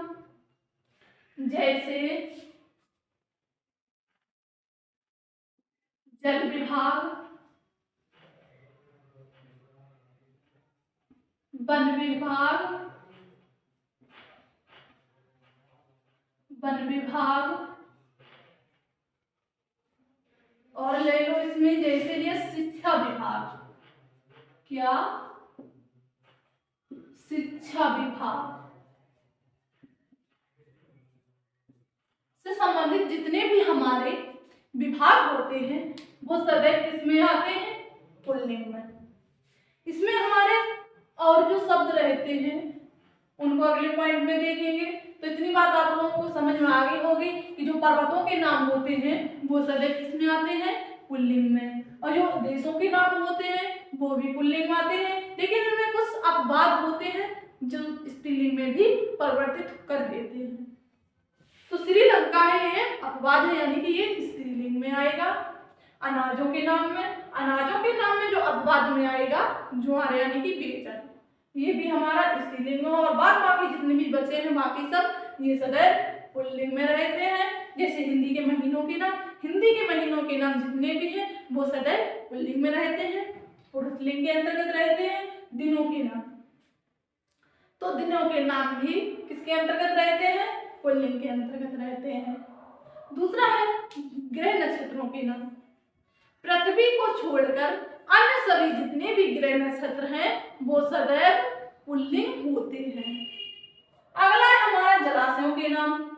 जैसे जल विभाग, वन विभाग, वन विभाग, और ले लो इसमें जैसे लिया शिक्षा विभाग। क्या? शिक्षा विभाग से संबंधित जितने भी हमारे विभाग होते हैं वो सदैव किसमें आते हैं? पुल्लिंग में। इसमें हमारे और जो शब्द रहते हैं उनको अगले पॉइंट में देखेंगे। तो इतनी बात आप लोगों को समझ में आ गई होगी कि जो पर्वतों के नाम होते हैं वो सदैव किसमें आते हैं? पुल्लिंग में। और जो देशों के नाम होते हैं वो भी पुल्लिंग में आते हैं, लेकिन इनमें कुछ अपवाद होते हैं जो स्त्रीलिंग में भी परिवर्तित कर देते हैं। तो श्रीलंका है ये अपवाद है, यानी कि ये स्त्रीलिंग में आएगा। अनाजों के नाम में, अनाजों के नाम में जो अपवाद में आएगा ज्वार यानी कि बेचन, ये भी हमारा स्त्रीलिंग में। और बाकी जितने भी बचे हैं बाकी सब ये सदैव पुल्लिंग में रहते हैं। जैसे हिंदी के महीनों के नाम, हिंदी के महीनों के नाम जितने भी हैं वो सदैव पुल्लिंग में रहते हैं, पुरुषलिंग के अंतर्गत रहते हैं। दिनों के नाम, तो दिनों के नाम भी किसके अंतर्गत रहते हैं? पुल्लिंग के अंतर्गत रहते हैं। दूसरा है ग्रह नक्षत्रों के नाम। पृथ्वी को छोड़कर अन्य सभी जितने भी ग्रह नक्षत्र हैं वो सदैव पुल्लिंग होते हैं। अगला है हमारा जलाशयों के नाम।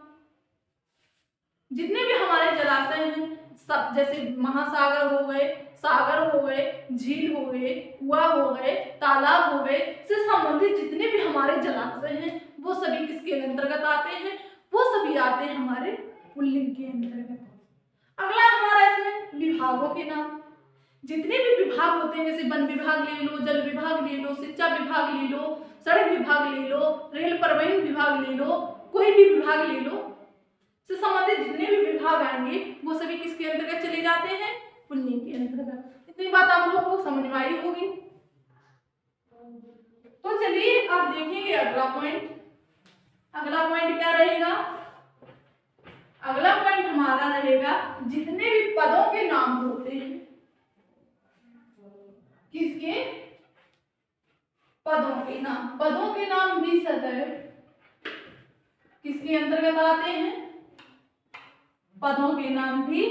जितने भी हमारे जलाशय हैं सब, जैसे महासागर हो गए, सागर हो गए, झील हो गए, कुआं हो गए, तालाब हो गए, से संबंधित जितने भी हमारे जलाशय हैं वो सभी किसके अंतर्गत आते हैं? वो सभी आते हैं हमारे पुल्लिंग के अंतर्गत। अगला हमारा इसमें विभागों के नाम। जितने भी विभाग होते हैं जैसे वन विभाग ले लो, जल विभाग ले लो, शिक्षा विभाग ले लो, सड़क विभाग ले लो, रेल परिवहन विभाग ले लो, कोई भी विभाग ले लो, से संबंधित जितने भी विभाग आएंगे वो सभी किसके अंतर्गत चले जाते हैं? पुल्लिंग के अंतर्गत। इतनी बात आप लोगों को समझ में आई होगी। तो चलिए अब देखेंगे अगला पॉइंट। अगला पॉइंट क्या रहेगा? अगला पॉइंट हमारा रहेगा जितने भी पदों के नाम होते हैं, किसके? पदों के नाम। पदों के नाम भी सदैव किसके अंतर्गत आते हैं? पदों के नाम भी।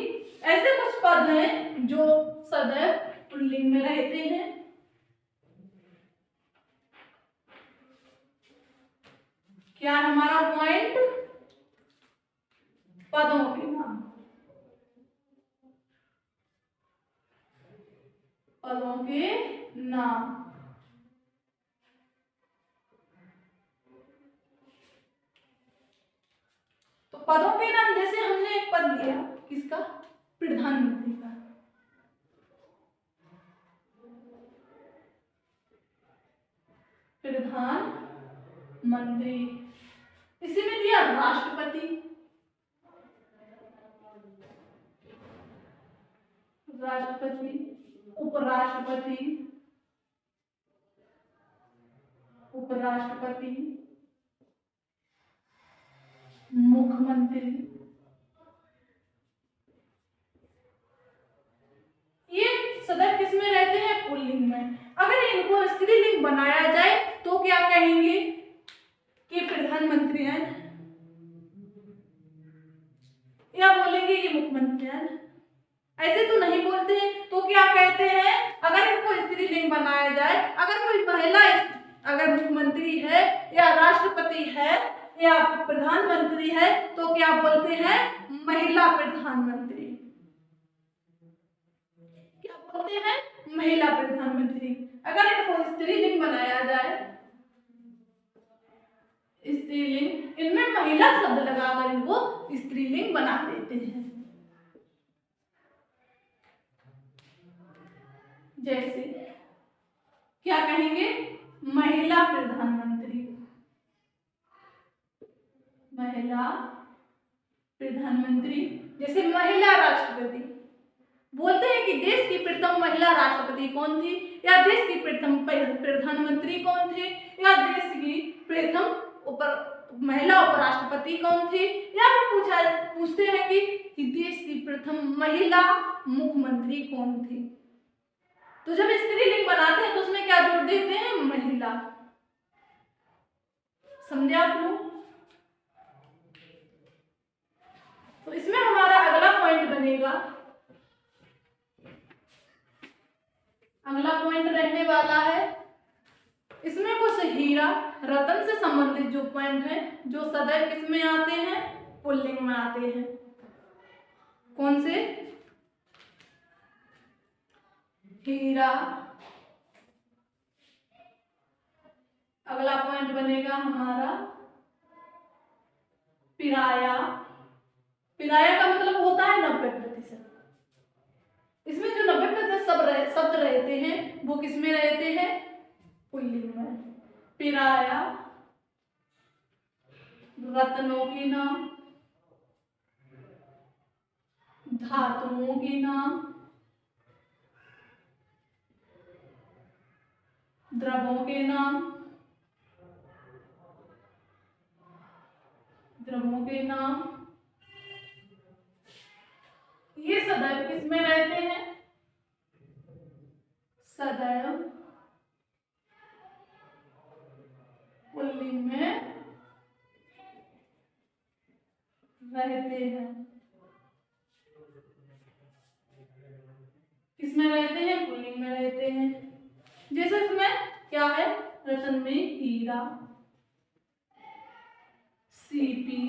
ऐसे कुछ पद हैं जो सदैव पुल्लिंग में रहते हैं। क्या हमारा पॉइंट? पदों के नाम। पदों के नाम। तो पदों के नाम जैसे हमने एक पद लिया किसका? प्रधानमंत्री का। प्रधानमंत्री। इसी में दिया राष्ट्रपति। राष्ट्रपति। उपराष्ट्रपति, उपराष्ट्रपति, मुख्यमंत्री। ये सदैव किस में रहते हैं? पुल्लिंग में। अगर इनको स्त्रीलिंग बनाया जाए तो क्या कहेंगे कि प्रधानमंत्री है, या बोलेंगे ये मुख्यमंत्री है? ऐसे तो नहीं बोलते हैं, तो क्या कहते हैं? अगर इनको स्त्रीलिंग बनाया जाए, अगर कोई महिला अगर मुख्यमंत्री है या राष्ट्रपति है या प्रधानमंत्री है तो क्या बोलते हैं? महिला प्रधानमंत्री। क्या बोलते हैं? महिला प्रधानमंत्री। अगर इनको स्त्रीलिंग बनाया जाए, स्त्रीलिंग, इनमें महिला शब्द लगाकर इनको स्त्रीलिंग बना देते हैं। जैसे क्या कहेंगे? महिला प्रधानमंत्री, महिला प्रधानमंत्री। जैसे महिला राष्ट्रपति, बोलते हैं कि देश की प्रथम महिला राष्ट्रपति कौन थी, या देश की प्रथम प्रधानमंत्री कौन थे, या देश की प्रथम महिला उपराष्ट्रपति कौन थी, या फिर पूछते हैं कि देश की प्रथम महिला मुख्यमंत्री कौन थी। तो जब स्त्रीलिंग बनाते हैं तो उसमें क्या जोड़ देते हैं? महिला। समझे आप लोग? तो इसमें हमारा अगला पॉइंट बनेगा, अगला पॉइंट रहने वाला है, इसमें कुछ हीरा रतन से संबंधित जो पॉइंट है जो सदैव किसमें आते हैं? पुल्लिंग में आते हैं। कौन से? हीरा। अगला पॉइंट बनेगा हमारा पिराया। पिराया का मतलब होता है 90%। इसमें जो 90% शब्द रहते हैं वो किसमें रहते हैं? पुल्लिंग में। पिराया, रत्नों के नाम, धातुओं के नाम, द्रवों के नाम, द्रवों के नाम, ये सदैव किसमें रहते हैं? सदैव पुल्लिंग में रहते हैं। किसमें रहते हैं? पुल्लिंग में रहते हैं। जैसे इसमें क्या है? रतन में हीरा, सीपी,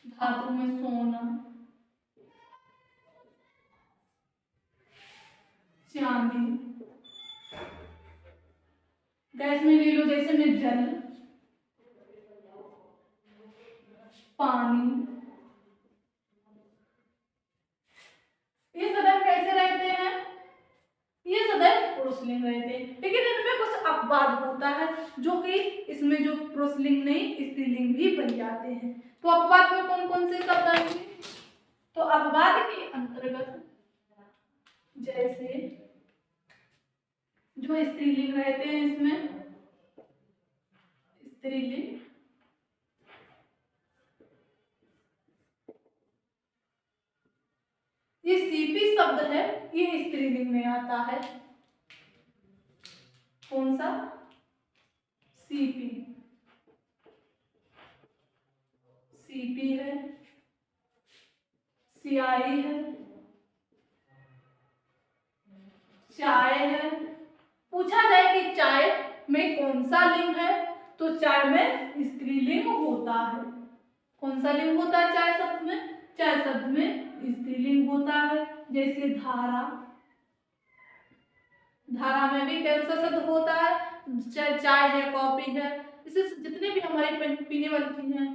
धातु में सोना, चांदी। गैस में ले लो, जैसे में जल, पानी। ये सदैव कैसे रहते हैं? ये सदैव पुरुषलिंग रहते हैं, लेकिन इनमें कुछ अपवाद होता है जो कि इसमें जो पुरुषलिंग नहीं स्त्रीलिंग भी बन जाते हैं। तो अपवाद में कौन कौन से शब्द आएंगे? तो अपवाद के अंतर्गत जैसे जो स्त्रीलिंग रहते हैं, इसमें स्त्रीलिंग, ये सीपी शब्द है, ये स्त्रीलिंग में आता है। कौन सा? सीपी। सीपी है, सियाही है, चाय है। पूछा जाए कि चाय में कौन सा लिंग है, तो चाय में स्त्रीलिंग होता है। कौन सा लिंग होता है चाय शब्द में? चाय शब्द में स्त्रीलिंग होता है। जैसे धारा, धारा में भी कौन सा शब्द होता है? चाहे चाय है, कॉफी है, इसे जितने भी हमारे पीने वाली चीजें हैं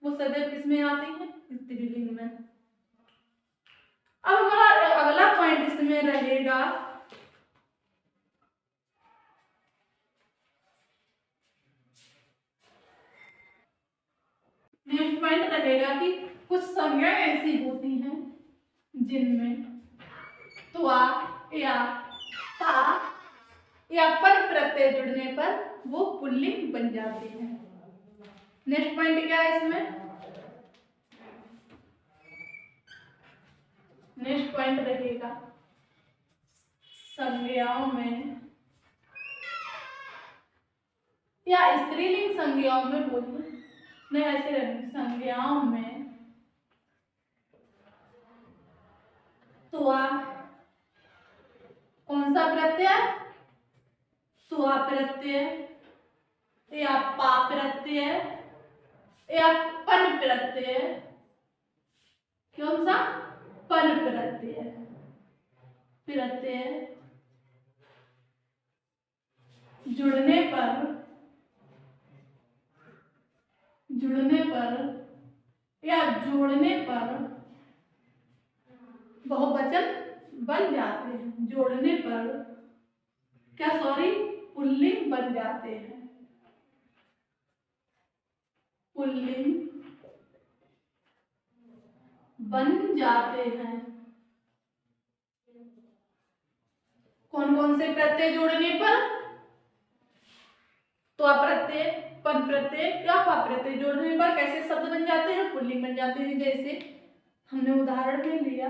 वो सदैव किसमें आती हैं? स्त्रीलिंग में। अब हमारा अगला पॉइंट इसमें रहेगा, नेक्स्ट पॉइंट रहेगा कि कुछ संज्ञाएं ऐसी होती हैं जिनमें त्वा या ता या पर प्रत्यय जुड़ने पर वो पुल्लिंग बन जाते हैं। नेक्स्ट पॉइंट क्या है इसमें? नेक्स्ट पॉइंट रहेगा संज्ञाओं में या स्त्रीलिंग संज्ञाओं में बोलिए, नहीं ऐसे रखें, संज्ञाओं में त्वा कौन सा प्रत्यय? त्वा प्रत्यय या पा प्रत्यय या पन प्रत्यय, कौन सा? पन प्रत्यय, प्रत्यय जुड़ने पर या जोड़ने पर बहुवचन बन जाते हैं। जोड़ने पर क्या, सॉरी, पुल्लिंग बन जाते हैं। पुल्लिंग बन जाते हैं। कौन कौन से प्रत्यय जोड़ने पर? त्वा प्रत्यय, पन प्रत्यय या पा प्रत्यय जोड़ने पर कैसे शब्द बन जाते हैं? पुल्लिंग बन जाते हैं। जैसे हमने उदाहरण में लिया,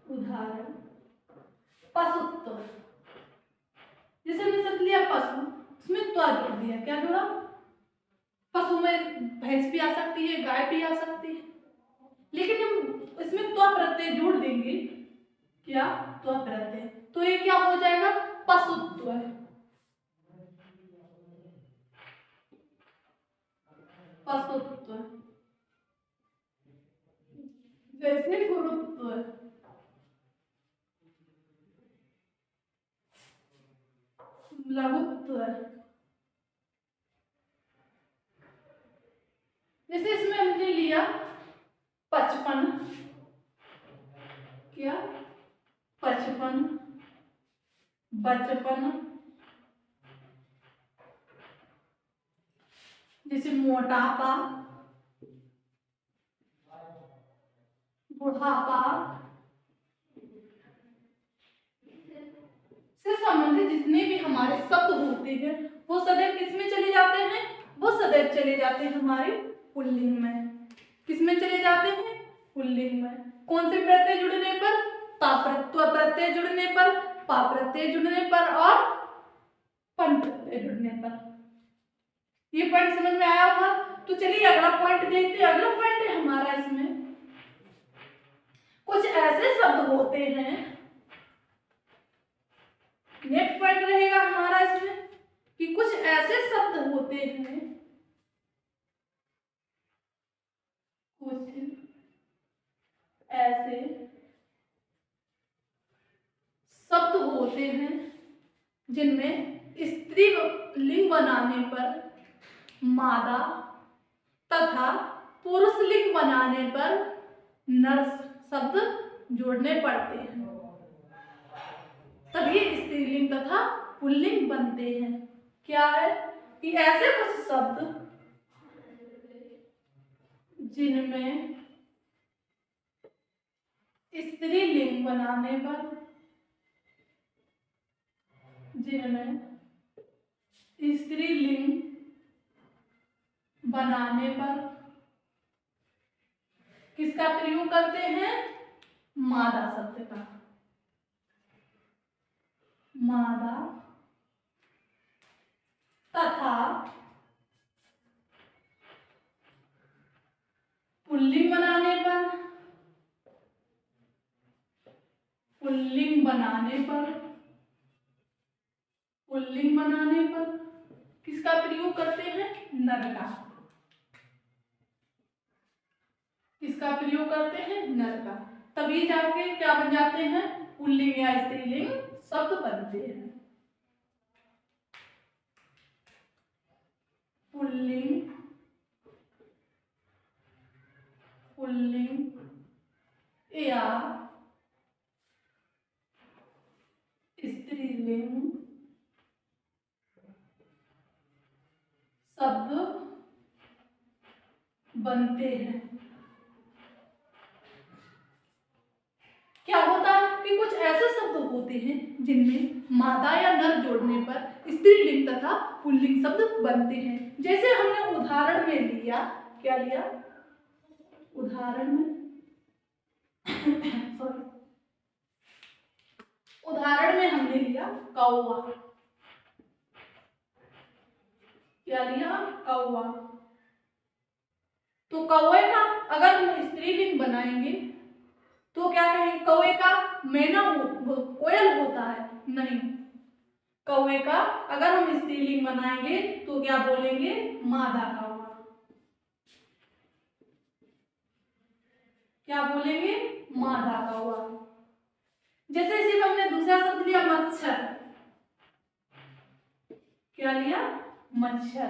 उदाहरण पशुत्व, जैसे हमने शब्द लिया पशु, उसमें त्वा जोड़ दिया, क्या जोड़ा? पशु में भैंस भी आ सकती है, गाय भी आ सकती है, लेकिन हम इसमें त्वा प्रत्यय जोड़ देंगे, क्या? त्वा प्रत्यय, तो ये क्या हो जाएगा? पशुत्व। पशुत्व। जैसे गुरुत्व, लघुत्व, जैसे इसमें हमने लिया 55, क्या? 55, बचपन, जैसे मोटापा, बुढ़ापा से संबंधित जितने भी हमारे शब्द होते हैं वो सदैव किसमें चले जाते हैं? वो सदैव चले जाते हैं हमारे पुल्लिंग में। किसमें चले जाते हैं? पुल्लिंग में। कौन से प्रत्यय जुड़ने पर? त्वा प्रत्यय जुड़ने पर, पा प्रत्यय जुड़ने पर और पन प्रत्यय जुड़ने पर। ये पॉइंट समझ में आया होगा? तो चलिए अगला पॉइंट देखते हैं। अगला पॉइंट है हमारा, इसमें कुछ ऐसे शब्द होते हैं, नेक्स्ट पॉइंट रहेगा हमारा इसमें कि कुछ ऐसे शब्द होते हैं, कुछ ऐसे शब्द होते हैं जिनमें स्त्री लिंग बनाने पर मादा तथा पुरुष लिंग बनाने पर नर शब्द जोड़ने पड़ते हैं, तभी स्त्रीलिंग तथा पुल्लिंग बनते हैं। क्या है कि ऐसे कुछ शब्द जिनमें स्त्रीलिंग बनाने पर, जिनमें स्त्रीलिंग बनाने पर किसका प्रयोग करते हैं? मादा शब्द का। मादा तथा पुल्लिंग बनाने पर, पुल्लिंग बनाने पर, पुल्लिंग बनाने पर किसका प्रयोग करते हैं? नर का। किसका प्रयोग करते हैं? नर का। तभी जाके क्या बन जाते हैं? पुल्लिंग या स्त्रीलिंग शब्द बनते हैं। पुल्लिंग, पुल्लिंग या स्त्रीलिंग शब्द बनते हैं। क्या होता है कि कुछ ऐसे शब्द होते हैं जिनमें मादा या नर जोड़ने पर स्त्रीलिंग तथा पुल्लिंग शब्द बनते हैं। जैसे हमने उदाहरण में लिया, क्या लिया? उदाहरण में सॉरी, उदाहरण में हमने लिया कौवा। क्या लिया? कौवा। तो कौवे का अगर हम स्त्रीलिंग बनाएंगे तो क्या कहेंगे? कौवे का मैना कोयल होता है? नहीं। कौवे का अगर हम स्त्रीलिंग बनाएंगे तो क्या बोलेंगे? मादा कौवा। क्या बोलेंगे? मादा कौवा। जैसे इसी में हमने दूसरा शब्द लिया मच्छर। क्या लिया? मच्छर।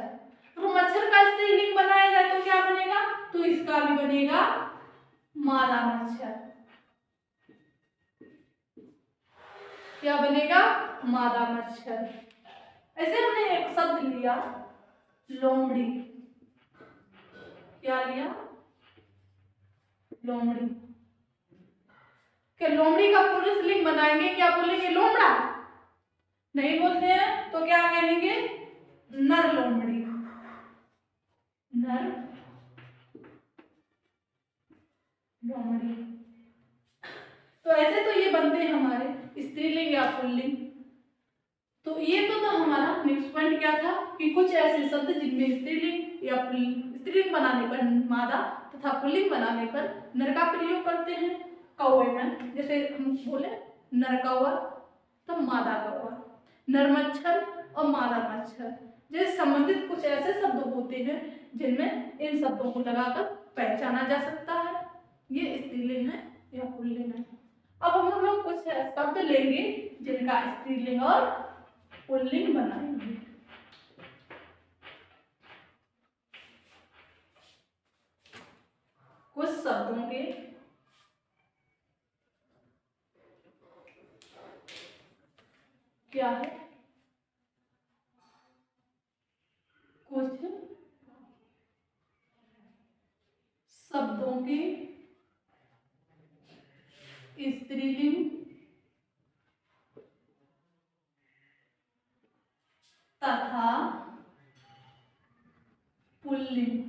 तो मच्छर का स्त्रीलिंग बनाया जाए तो क्या बनेगा? तो इसका भी बनेगा मादा मच्छर। क्या बनेगा? मादा मच्छर। ऐसे हमने एक शब्द लिया लोमड़ी। क्या लिया? लोमड़ी। क्या लोमड़ी का पुल्लिंग बनाएंगे? क्या बोलेंगे? लोमड़ा। नहीं बोलते हैं तो क्या कहेंगे? नर लोमड़ी। नर लोमड़ी। तो ऐसे तो ये बनते हैं हमारे स्त्रीलिंग या पुल्लिंग। तो ये तो था हमारा नेक्स्ट पॉइंट। क्या था कि कुछ ऐसे शब्द जिनमें स्त्रीलिंग या पुल्लिंग, स्त्रीलिंग बनाने पर मादा तथा पुल्लिंग बनाने पर नर का प्रयोग करते हैं कौवे में। जैसे हम बोले नर कौवा तो मादा कौवा, नर मच्छर और मादा मच्छर। जैसे संबंधित कुछ ऐसे शब्द होते हैं जिनमें इन शब्दों को लगाकर पहचाना जा सकता है ये स्त्रीलिंग है या पुल्लिंग है। अब हम लोग कुछ शब्द लेंगे जिनका स्त्रीलिंग और पुल्लिंग बनाएंगे। कुछ शब्दों के क्या है? कुछ शब्दों के स्त्रीलिंग तथा पुल्लिंग।